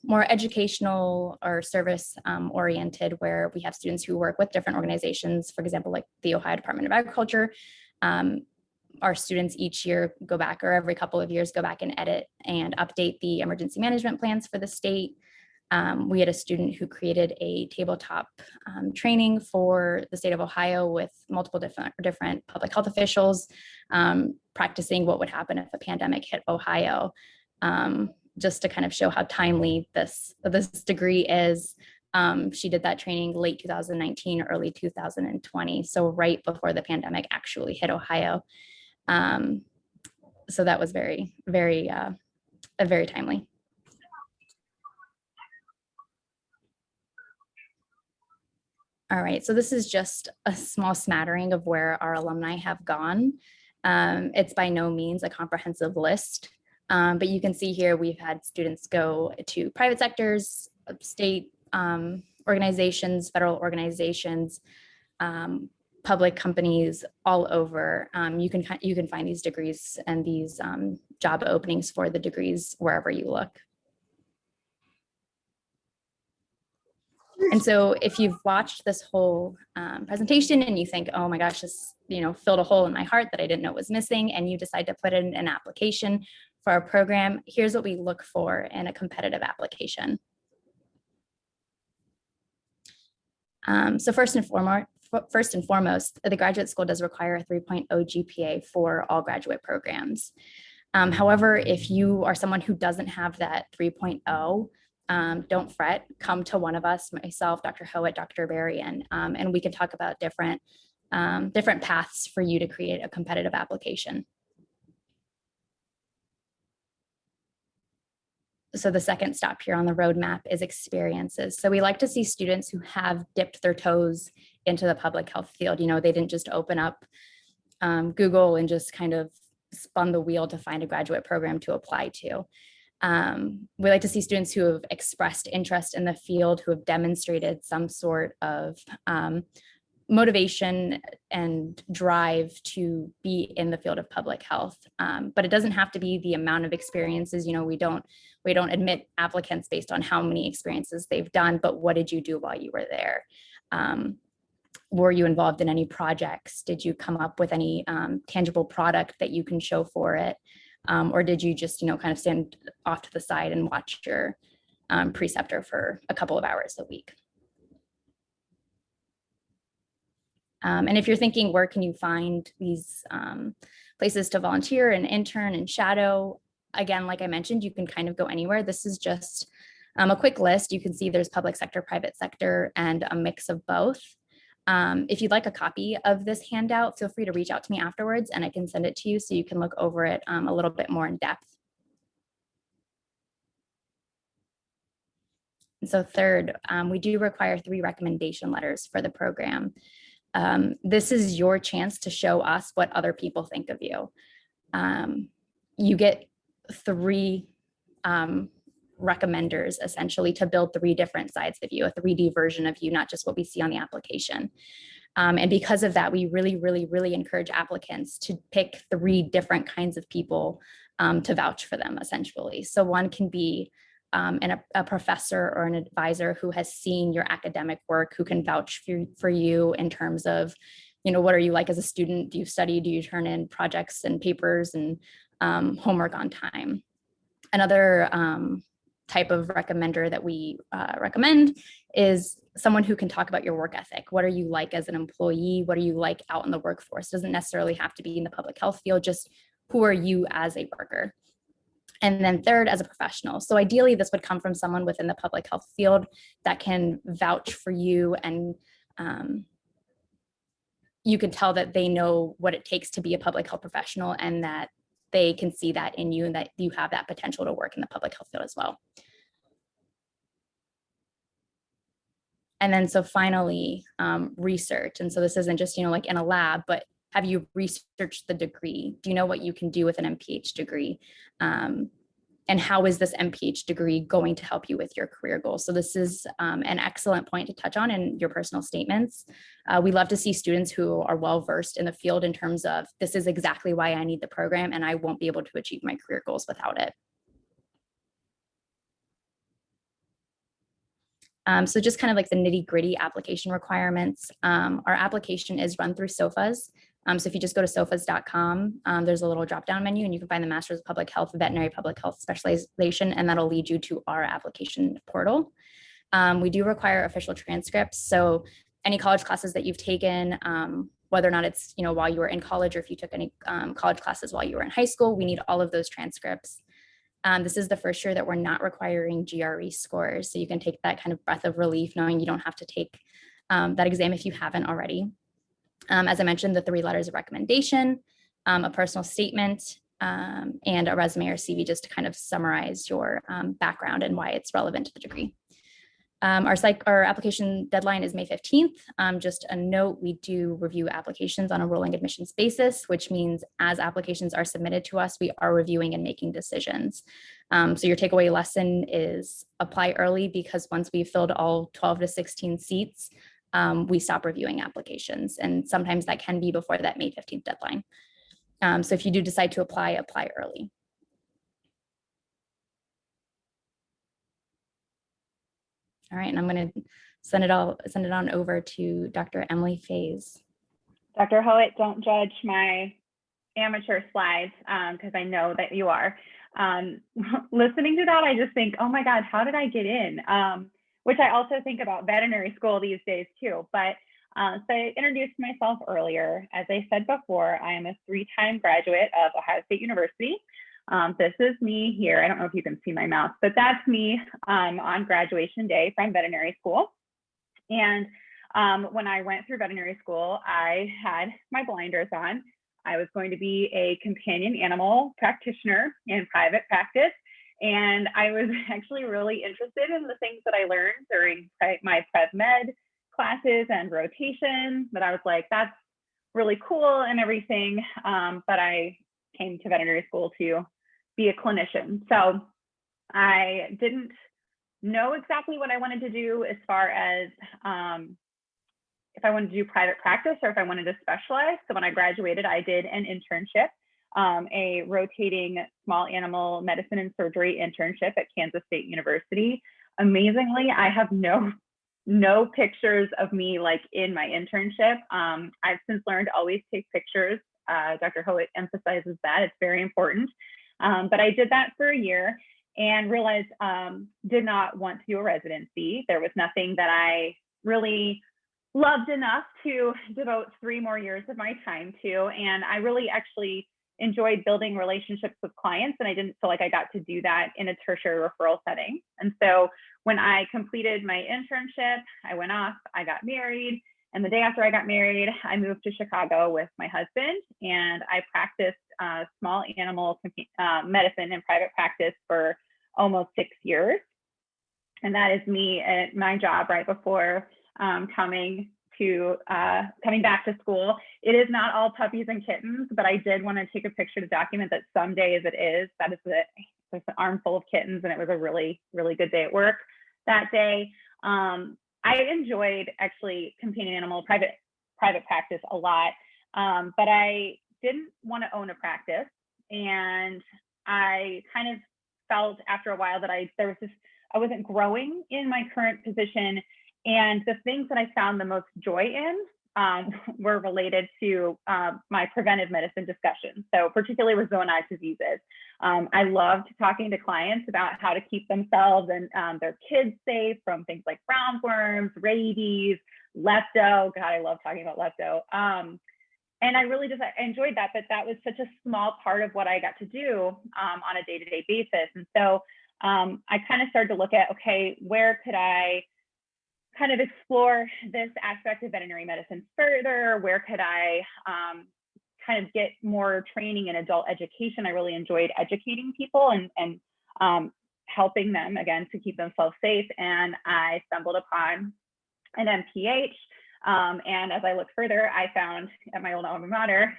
more educational or service oriented, where we have students who work with different organizations, for example, like the Ohio Department of Agriculture. Our students each year go back, or every couple of years, go back and edit and update the emergency management plans for the state. We had a student who created a tabletop training for the state of Ohio with multiple different public health officials, practicing what would happen if a pandemic hit Ohio, just to kind of show how timely this degree is. She did that training late 2019, early 2020, so right before the pandemic actually hit Ohio. So that was very, very timely. All right, so this is just a small smattering of where our alumni have gone. It's by no means a comprehensive list, but you can see here we've had students go to private sectors, state organizations, federal organizations, public companies all over. You can find these degrees and these job openings for the degrees wherever you look. And so if you've watched this whole presentation and you think, oh my gosh, this filled a hole in my heart that I didn't know was missing, and you decide to put in an application for our program, here's what we look for in a competitive application. So first and foremost, the graduate school does require a 3.0 GPA for all graduate programs. However, if you are someone who doesn't have that 3.0, don't fret, come to one of us, myself, Dr. Howitt, Dr. Berrien, and we can talk about different paths for you to create a competitive application. So the second stop here on the roadmap is experiences. So we like to see students who have dipped their toes into the public health field. They didn't just open up Google and just kind of spun the wheel to find a graduate program to apply to. We like to see students who have expressed interest in the field, who have demonstrated some sort of motivation and drive to be in the field of public health. But it doesn't have to be the amount of experiences. We don't admit applicants based on how many experiences they've done, but what did you do while you were there? Were you involved in any projects? Did you come up with any tangible product that you can show for it? Or did you just, kind of stand off to the side and watch your preceptor for a couple of hours a week? And if you're thinking, where can you find these places to volunteer and intern and shadow? Again, like I mentioned, you can kind of go anywhere. This is just A quick list, you can see there's public sector, private sector, and a mix of both. If you'd like a copy of this handout, feel free to reach out to me afterwards and I can send it to you so you can look over it a little bit more in depth. And so third, we do require 3 recommendation letters for the program. This is your chance to show us what other people think of you. You get 3 recommenders essentially to build 3 different sides of you, a 3D version of you, not just what we see on the application. And because of that, we really encourage applicants to pick 3 different kinds of people to vouch for them essentially. So one can be a professor or an advisor who has seen your academic work, who can vouch for you in terms of, you know, what are you like as a student? Do you study? Do you turn in projects and papers and homework on time? Another type of recommender that we recommend is someone who can talk about your work ethic. What are you like as an employee? What are you like out in the workforce? Doesn't necessarily have to be in the public health field, just who are you as a worker? And then third, as a professional. So ideally, this would come from someone within the public health field that can vouch for you, and you can tell that they know what it takes to be a public health professional and that they can see that in you and that you have that potential to work in the public health field as well. And then so finally, research. And so this isn't just, you know, like in a lab, but have you researched the degree? Do you know what you can do with an MPH degree? And how is this MPH degree going to help you with your career goals? So this is an excellent point to touch on in your personal statements. We love to see students who are well-versed in the field in terms of, this is exactly why I need the program and I won't be able to achieve my career goals without it. So just kind of like the nitty-gritty application requirements. Our application is run through SOFAs. So if you just go to sofas.com, there's a little drop-down menu and you can find the Master's of Public Health, Veterinary Public Health Specialization, and that'll lead you to our application portal. We do require official transcripts. So any college classes that you've taken, whether or not it's, you know, while you were in college or if you took any college classes while you were in high school, we need all of those transcripts. This is the first year that we're not requiring GRE scores. So you can take that kind of breath of relief knowing you don't have to take that exam if you haven't already. As I mentioned, the 3 letters of recommendation, a personal statement, and a resume or CV just to kind of summarize your background and why it's relevant to the degree. Our application deadline is May 15th. Just a note, we do review applications on a rolling admissions basis, which means as applications are submitted to us, we are reviewing and making decisions. So your takeaway lesson is apply early, because once we've filled all 12 to 16 seats, we stop reviewing applications. And sometimes that can be before that May 15th deadline. So if you do decide to apply early. All right, and I'm going to send it on over to Dr. Emily Faze. Dr. Howitt, don't judge my amateur slides because I know that you are. Listening to that, I just think, oh my God, how did I get in? Which I also think about veterinary school these days too. But so I introduced myself earlier. As I said before, I am a 3-time graduate of Ohio State University. This is me here. I don't know if you can see my mouse, but that's me on graduation day from veterinary school. And when I went through veterinary school, I had my blinders on. I was going to be a companion animal practitioner in private practice. And I was actually really interested in the things that I learned during my Prev Med classes and rotation, but I was like, that's really cool and everything. But I came to veterinary school to be a clinician. So I didn't know exactly what I wanted to do as far as if I wanted to do private practice or if I wanted to specialize. So when I graduated, I did an internship, a rotating small animal medicine and surgery internship at Kansas State University. Amazingly, I have no pictures of me like in my internship. I've since learned to always take pictures. Dr. Howitt emphasizes that, it's very important. But I did that for a year and realized did not want to do a residency. There was nothing that I really loved enough to devote 3 more years of my time to. And I really actually enjoyed building relationships with clients, and I didn't feel like I got to do that in a tertiary referral setting. And so when I completed my internship, I went off, I got married, and the day after I got married, I moved to Chicago with my husband, and I practiced small animal medicine in private practice for almost 6 years. And that is me at my job right before coming back to school. It is not all puppies and kittens, but I did want to take a picture to document that some days it is. That is an armful of kittens, and it was a really, really good day at work that day. I enjoyed actually companion animal private practice a lot, but I didn't want to own a practice, and I kind of felt after a while that I wasn't growing in my current position. And the things that I found the most joy in were related to my preventive medicine discussions. So particularly with zoonotic diseases. I loved talking to clients about how to keep themselves and their kids safe from things like roundworms, rabies, lepto. God, I love talking about lepto. And I really just enjoyed that, but that was such a small part of what I got to do on a day-to-day basis. And so I kind of started to look at, okay, where could I kind of explore this aspect of veterinary medicine further? Where could I kind of get more training in adult education? I really enjoyed educating people and helping them, again, to keep themselves safe. And I stumbled upon an MPH. And as I looked further, I found at my old alma mater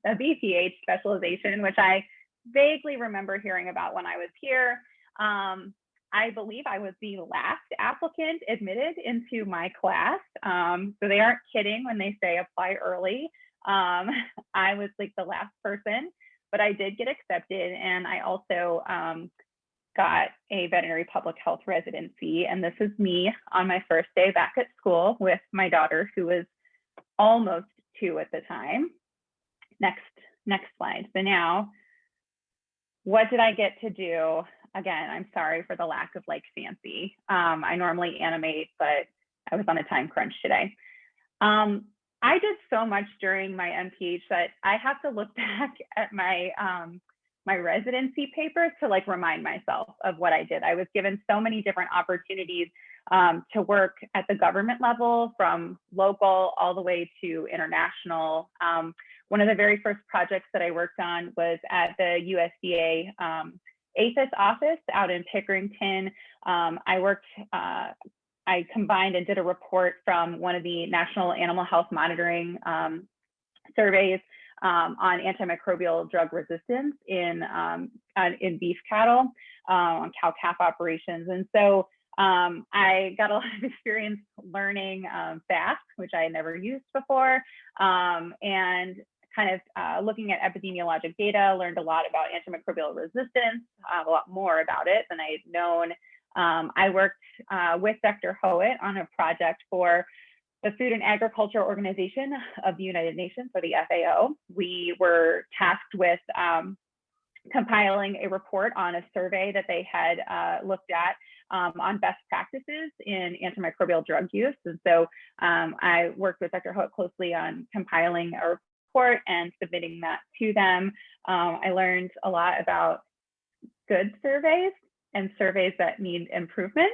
a Vph specialization, which I vaguely remember hearing about when I was here. I believe I was the last applicant admitted into my class. So they aren't kidding when they say apply early. I was like the last person, but I did get accepted. And I also got a veterinary public health residency. And this is me on my first day back at school with my daughter, who was almost 2 at the time. Next slide. So now, what did I get to do? Again, I'm sorry for the lack of like fancy. I normally animate, but I was on a time crunch today. I did so much during my MPH that I have to look back at my my residency papers to like remind myself of what I did. I was given so many different opportunities to work at the government level, from local all the way to international. One of the very first projects that I worked on was at the USDA APHIS office out in Pickerington. I combined and did a report from one of the National Animal Health Monitoring surveys on antimicrobial drug resistance in beef cattle, on cow-calf operations. And so I got a lot of experience learning FAST, which I had never used before, and kind of looking at epidemiologic data, learned a lot about antimicrobial resistance, a lot more about it than I had known. I worked with Dr. Howitt on a project for the Food and Agriculture Organization of the United Nations, or the FAO. We were tasked with compiling a report on a survey that they had looked at on best practices in antimicrobial drug use. And so I worked with Dr. Howitt closely on compiling a report and submitting that to them. I learned a lot about good surveys and surveys that need improvement.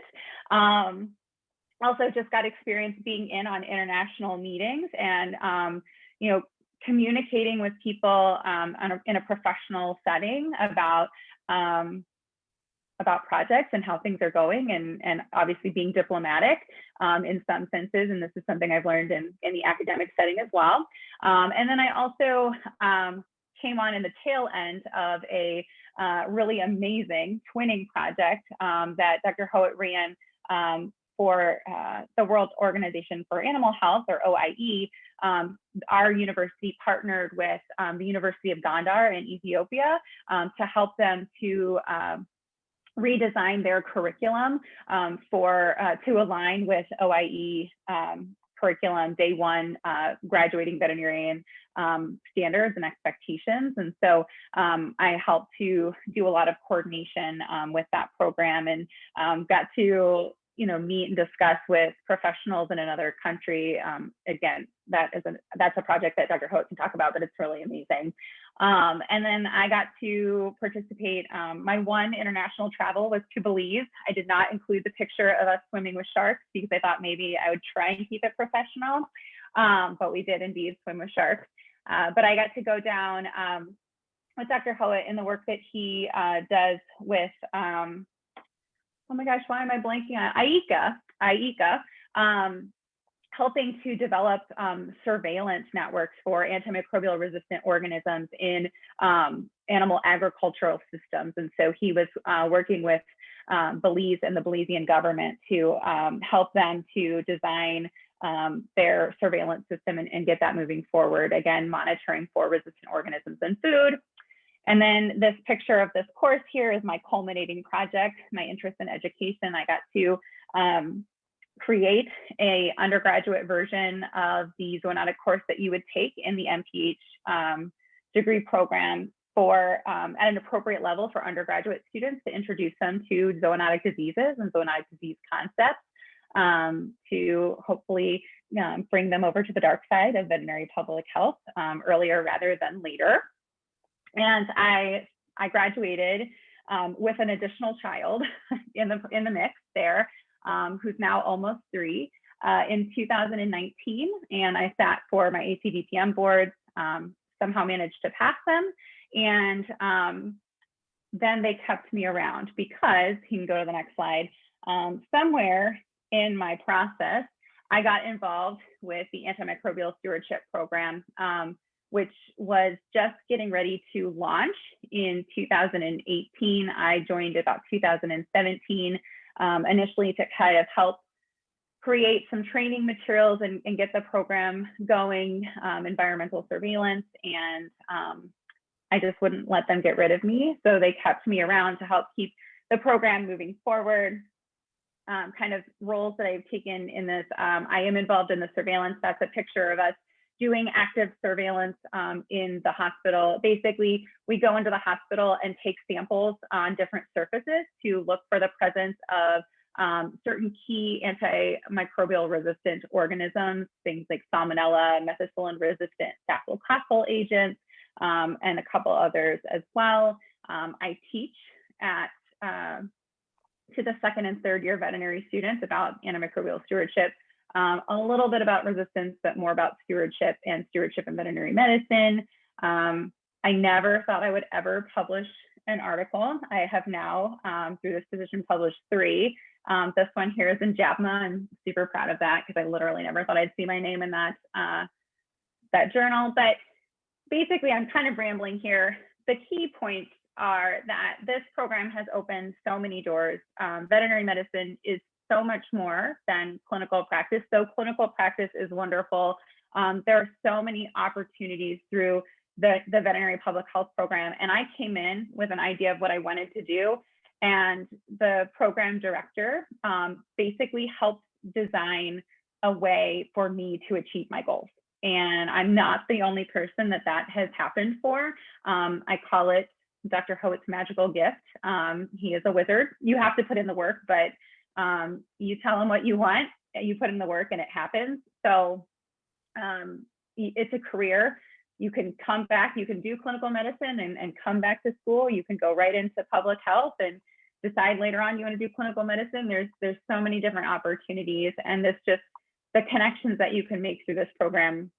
Also just got experience being in on international meetings and, you know, communicating with people in a professional setting about projects and how things are going, and obviously being diplomatic in some senses. And this is something I've learned in the academic setting as well. And then I also came on in the tail end of a really amazing twinning project that Dr. Howitt ran for the World Organization for Animal Health, or OIE. Our university partnered with the University of Gondar in Ethiopia to help them to redesign their curriculum to align with OIE curriculum day one graduating veterinarian standards and expectations. And so I helped to do a lot of coordination with that program, and got to meet and discuss with professionals in another country. Again, that's a project that Dr. Holt can talk about, but it's really amazing. And then I got to participate. My one international travel was to Belize. I did not include the picture of us swimming with sharks because I thought maybe I would try and keep it professional, but we did indeed swim with sharks. But I got to go down with Dr. Howitt in the work that he does with, oh my gosh, why am I blanking on IECA, helping to develop surveillance networks for antimicrobial resistant organisms in animal agricultural systems. And so he was working with Belize and the Belizean government to help them to design their surveillance system and get that moving forward. Again, monitoring for resistant organisms in food. And then this picture of this course here is my culminating project, my interest in education. I got to create a undergraduate version of the zoonotic course that you would take in the MPH degree program for at an appropriate level for undergraduate students to introduce them to zoonotic diseases and zoonotic disease concepts to hopefully bring them over to the dark side of veterinary public health earlier rather than later. And I graduated with an additional child in the mix there, who's now almost 3 in 2019. And I sat for my ACDPM boards, somehow managed to pass them. And then they kept me around because, you can go to the next slide, somewhere in my process, I got involved with the Antimicrobial Stewardship Program, which was just getting ready to launch in 2018. I joined about 2017, initially to kind of help create some training materials and get the program going, environmental surveillance, and I just wouldn't let them get rid of me. So they kept me around to help keep the program moving forward. Kind of roles that I've taken in this, I am involved in the surveillance. That's a picture of us doing active surveillance in the hospital. Basically, we go into the hospital and take samples on different surfaces to look for the presence of certain key antimicrobial resistant organisms, things like salmonella, methicillin-resistant staphylococcal agents, and a couple others as well. I teach to the 2nd and 3rd year veterinary students about antimicrobial stewardship. A little bit about resistance, but more about stewardship and stewardship in veterinary medicine. I never thought I would ever publish an article. I have now, through this position, published 3. This one here is in JABMA. I'm super proud of that because I literally never thought I'd see my name in that, that journal. But basically, I'm kind of rambling here. The key points are that this program has opened so many doors. Veterinary medicine is so much more than clinical practice. So clinical practice is wonderful. There are so many opportunities through the veterinary public health program. And I came in with an idea of what I wanted to do. And the program director basically helped design a way for me to achieve my goals. And I'm not the only person that has happened for. I call it Dr. Howitt's magical gift. He is a wizard. You have to put in the work, but you tell him what you want, you put in the work and it happens. So it's a career. You can come back, you can do clinical medicine and come back to school. You can go right into public health and decide later on you want to do clinical medicine. There's so many different opportunities, and this just the connections that you can make through this program.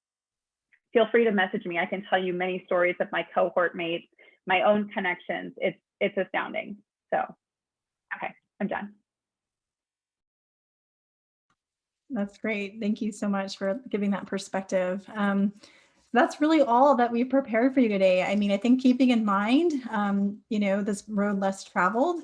Feel free to message me. I can tell you many stories of my cohort mates, my own connections. It's astounding. So, okay, I'm done. That's great. Thank you so much for giving that perspective. That's really all that we prepared for you today. I mean, I think keeping in mind, this road less traveled,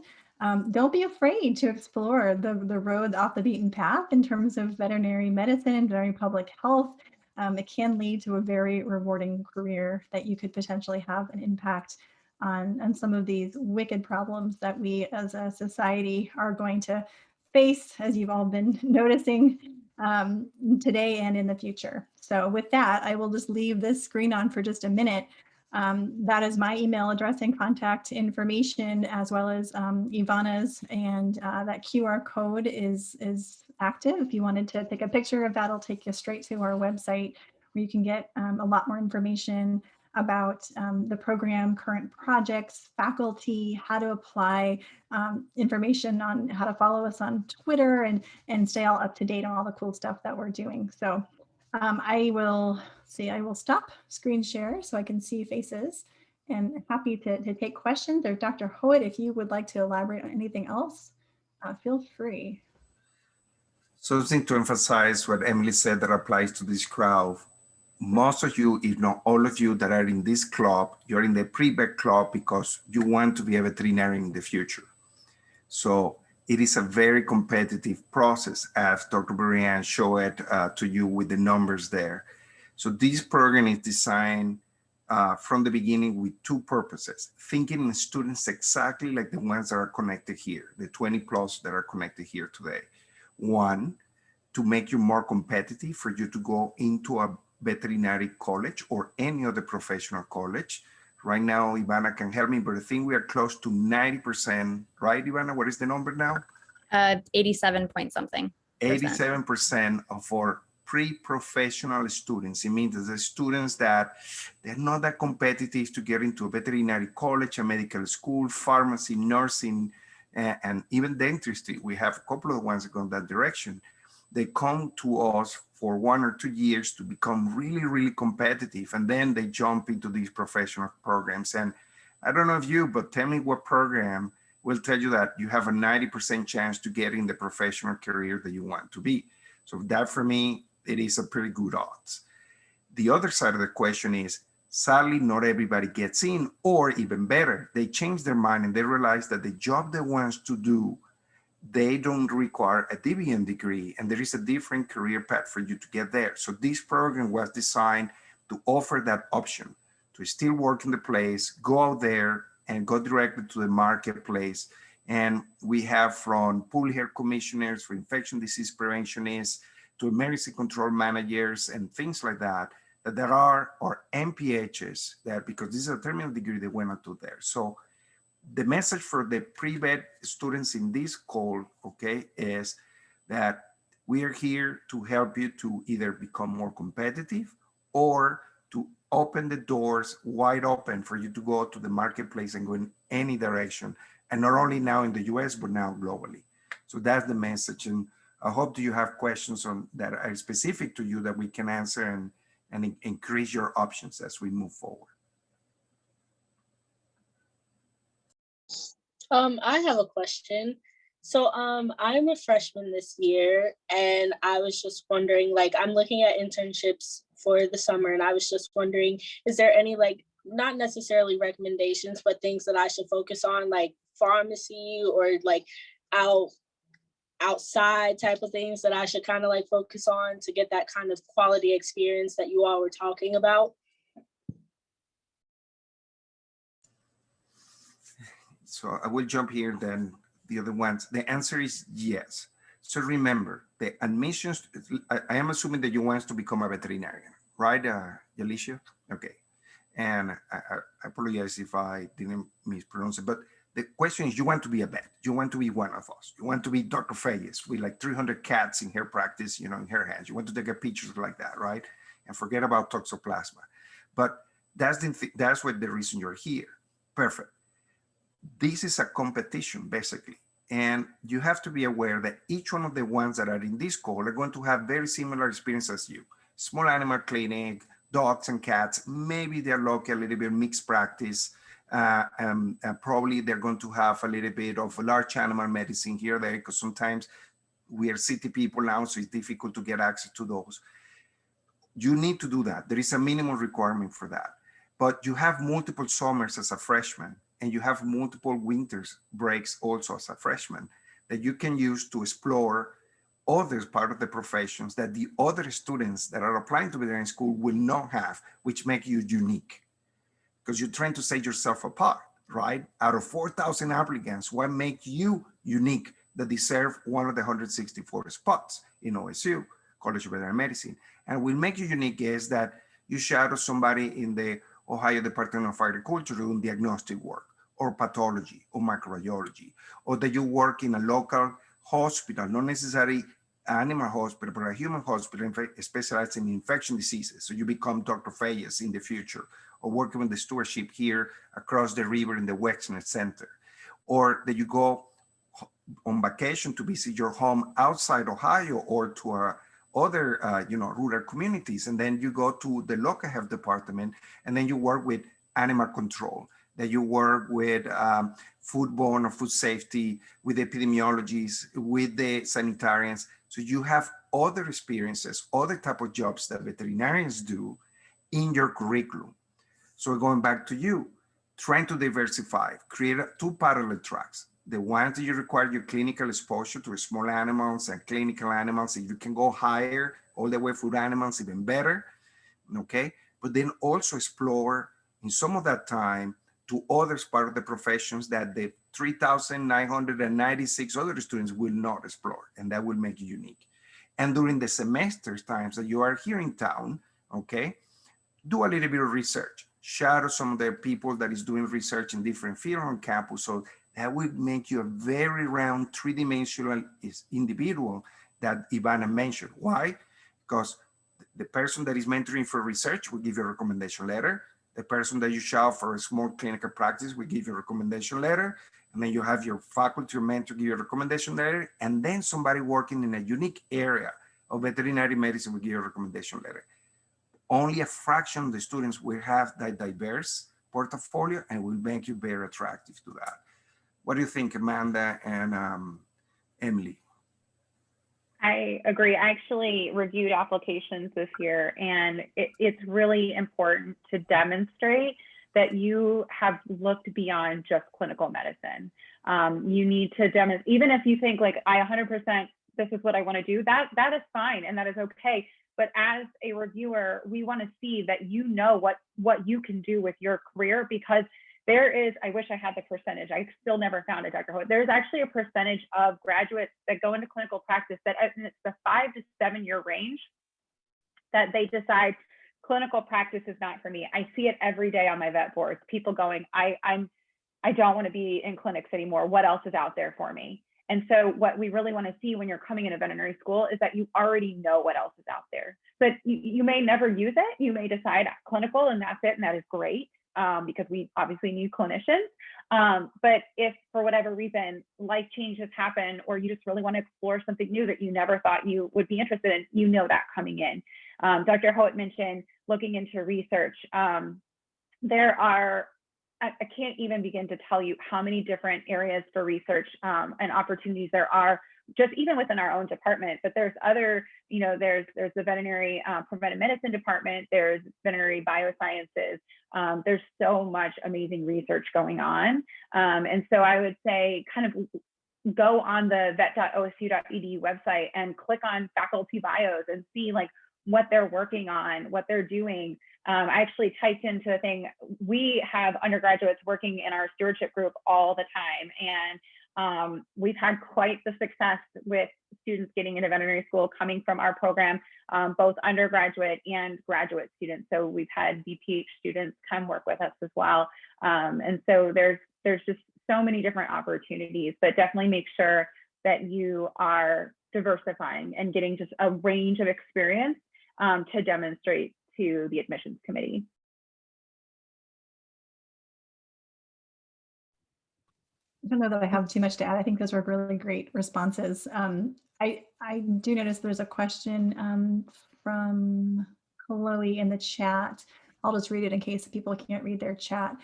don't be afraid to explore the road off the beaten path in terms of veterinary medicine and veterinary public health. It can lead to a very rewarding career that you could potentially have an impact on some of these wicked problems that we as a society are going to face, as you've all been noticing today and in the future. So with that, I will just leave this screen on for just a minute. That is my email address and contact information, as well as Ivana's, and that QR code is active. If you wanted to take a picture of that, it'll take you straight to our website where you can get a lot more information about the program, current projects, faculty, how to apply, information on how to follow us on Twitter, and stay all up to date on all the cool stuff that we're doing. So I will stop screen share so I can see faces, and happy to take questions. Or Dr. Howitt, if you would like to elaborate on anything else, feel free. Something to emphasize what Emily said that applies to this crowd. Most of you, if not all of you that are in this club, you're in the pre-vet club because you want to be a veterinarian in the future. So it is a very competitive process, as Dr. Brian showed it to you with the numbers there. So this program is designed from the beginning with two purposes: thinking in students exactly like the ones that are connected here, the 20 plus that are connected here today. One, to make you more competitive, for you to go into a veterinary college or any other professional college. Right now, Ivana can help me, but I think we are close to 90%, right, Ivana? What is the number now? 87 point something. 87% of our pre-professional students. It means the students that they're not that competitive to get into a veterinary college, a medical school, pharmacy, nursing, and even dentistry. We have a couple of ones that go in that direction. They come to us for 1 or 2 years to become really, really competitive, and then they jump into these professional programs. And I don't know if you, but tell me what program will tell you that you have a 90% chance to get in the professional career that you want to be. So that, for me, it is a pretty good odds. The other side of the question is, sadly, not everybody gets in, or even better, they change their mind and they realize that the job they want to do, they don't require a DVM degree, and there is a different career path for you to get there. So this program was designed to offer that option, to still work in the place, go out there and go directly to the marketplace. And we have from public health commissioners, for infection disease preventionists, to emergency control managers and things like that, that there are, or MPHs, that, because this is a terminal degree, they went out to there. So the message for the pre-vet students in this call, okay, is that we are here to help you to either become more competitive or to open the doors wide open for you to go to the marketplace and go in any direction. And not only now in the US, but now globally. So that's the message. And I hope that you have questions on that are specific to you that we can answer and increase your options as we move forward. I have a question. So I'm a freshman this year, and I was just wondering, like, I'm looking at internships for the summer, and I was just wondering, is there any, like, not necessarily recommendations, but things that I should focus on, like pharmacy or like outside type of things that I should kind of like focus on to get that kind of quality experience that you all were talking about? So I will jump here, then the other ones. The answer is yes. So remember, the admissions, I am assuming that you want to become a veterinarian, right, Alicia? Okay. And I apologize if I didn't mispronounce it, but the question is, you want to be a vet. You want to be one of us. You want to be Dr. Fayes with like 300 cats in her practice, in her hands. You want to take a pictures like that, right? And forget about toxoplasma. But that's what the reason you're here. Perfect. This is a competition, basically. And you have to be aware that each one of the ones that are in this call are going to have very similar experience as you. Small animal clinic, dogs and cats, maybe they're local, a little bit mixed practice. Probably they're going to have a little bit of large animal medicine here or there, because sometimes we are city people now, so it's difficult to get access to those. You need to do that. There is a minimum requirement for that. But you have multiple summers as a freshman, and you have multiple winters breaks also as a freshman that you can use to explore other part of the professions that the other students that are applying to veterinary school will not have, which make you unique. Because you're trying to set yourself apart, right? Out of 4,000 applicants, what makes you unique that deserve one of the 164 spots in OSU, College of Veterinary Medicine? And what will make you unique is that you shadow somebody in the Ohio Department of Agriculture doing diagnostic work, or pathology, or microbiology, or that you work in a local hospital, not necessarily animal hospital, but a human hospital specialized in infectious diseases. So you become Dr. Fayez in the future, or working with the stewardship here across the river in the Wexner Center, or that you go on vacation to visit your home outside Ohio or to other rural communities, and then you go to the local health department, and then you work with animal control, that you work with foodborne or food safety, with epidemiologists, with the sanitarians. So you have other experiences, other type of jobs that veterinarians do in your curriculum. So going back to you, trying to diversify, create two parallel tracks. The ones that you require your clinical exposure to small animals and clinical animals, and you can go higher, all the way food animals, even better, okay? But then also explore in some of that time to others part of the professions that the 3,996 other students will not explore, and that will make you unique. And during the semester times that you are here in town, okay, do a little bit of research, shadow some of the people that is doing research in different fields on campus. So that will make you a very round, three-dimensional individual that Ivana mentioned. Why? Because the person that is mentoring for research will give you a recommendation letter. The person that you shadow for a small clinical practice will give you a recommendation letter. And then you have your faculty or mentor give you a recommendation letter. And then somebody working in a unique area of veterinary medicine will give you a recommendation letter. Only a fraction of the students will have that diverse portfolio, and will make you very attractive to that. What do you think, Amanda and Emily? I agree. I actually reviewed applications this year, and it's really important to demonstrate that you have looked beyond just clinical medicine. You need to demonstrate, even if you think like, I 100%, this is what I want to do, that is fine and that is okay. But as a reviewer, we want to see that you know what you can do with your career, because there is, I wish I had the percentage, I still never found it, Dr. Hoyt. There's actually a percentage of graduates that go into clinical practice that it's the 5 to 7 year range that they decide clinical practice is not for me. I see it every day on my vet boards, people going, I don't want to be in clinics anymore. What else is out there for me? And so what we really want to see when you're coming into veterinary school is that you already know what else is out there. But you may never use it. You may decide clinical and that's it, and that is great. Because we obviously need clinicians. But if for whatever reason life changes happen, or you just really want to explore something new that you never thought you would be interested in, you know that coming in. Dr. Hoyt mentioned looking into research. There are, I can't even begin to tell you how many different areas for research and opportunities there are, just even within our own department. But there's other, there's the veterinary preventive medicine department, there's veterinary biosciences. There's so much amazing research going on. And so I would say kind of go on the vet.osu.edu website and click on faculty bios and see like what they're working on, what they're doing. I actually typed into the thing, we have undergraduates working in our stewardship group all the time. And we've had quite the success with students getting into veterinary school coming from our program, both undergraduate and graduate students. So we've had Vph students come work with us as well. And so there's just so many different opportunities, but definitely make sure that you are diversifying and getting just a range of experience to demonstrate to the admissions committee. I don't know that I have too much to add. I think those were really great responses. I do notice there's a question from Chloe in the chat. I'll just read it in case people can't read their chat.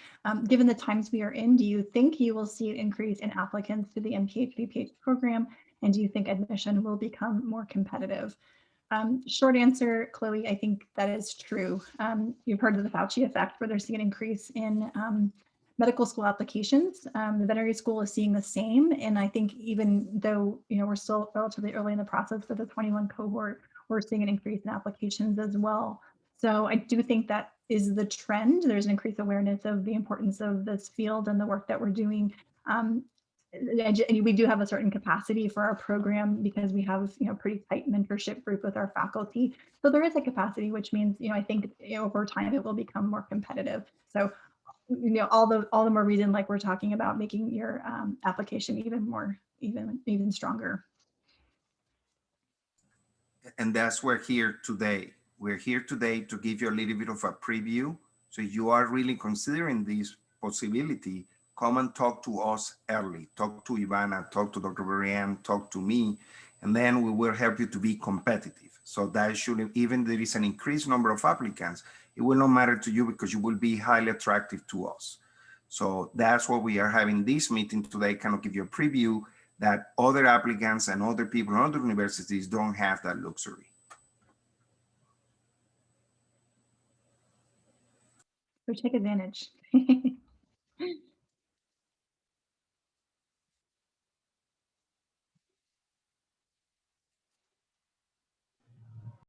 Given the times we are in, do you think you will see an increase in applicants to the MPH Vph program? And do you think admission will become more competitive? Short answer, Chloe, I think that is true. You've heard of the Fauci effect, where they're seeing an increase in medical school applications. The veterinary school is seeing the same. And I think even though we're still relatively early in the process for the 21 cohort, we're seeing an increase in applications as well. So I do think that is the trend. There's an increased awareness of the importance of this field and the work that we're doing. we do have a certain capacity for our program because we have, pretty tight mentorship group with our faculty. So there is a capacity, which means, I think over time it will become more competitive. So, all the more reason, like we're talking about, making your application even stronger. And that's why we're here today. We're here today to give you a little bit of a preview. So if you are really considering this possibility, come and talk to us early. Talk to Ivana, talk to Dr. Brian, talk to me, and then we will help you to be competitive. So that should, even there is an increased number of applicants, it will not matter to you because you will be highly attractive to us. So that's why we are having this meeting today, kind of give you a preview that other applicants and other people in other universities don't have that luxury. So take advantage.